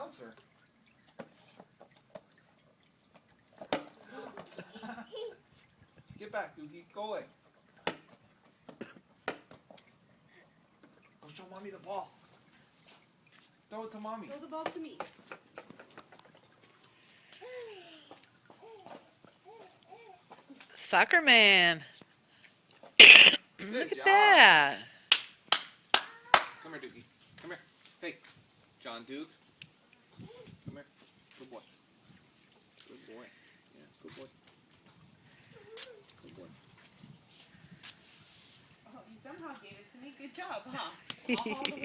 bouncer. Get back, Dookie. Go away. Go show mommy the ball. Throw it to mommy. Throw the ball to me. Soccer man. Good Look at job. that. Come here, Dookie. Come here. Hey, John Duke. Come here. Good boy. Good boy. Yeah, good boy. Good boy. Oh, you somehow gave it to me. Good job, huh? All the way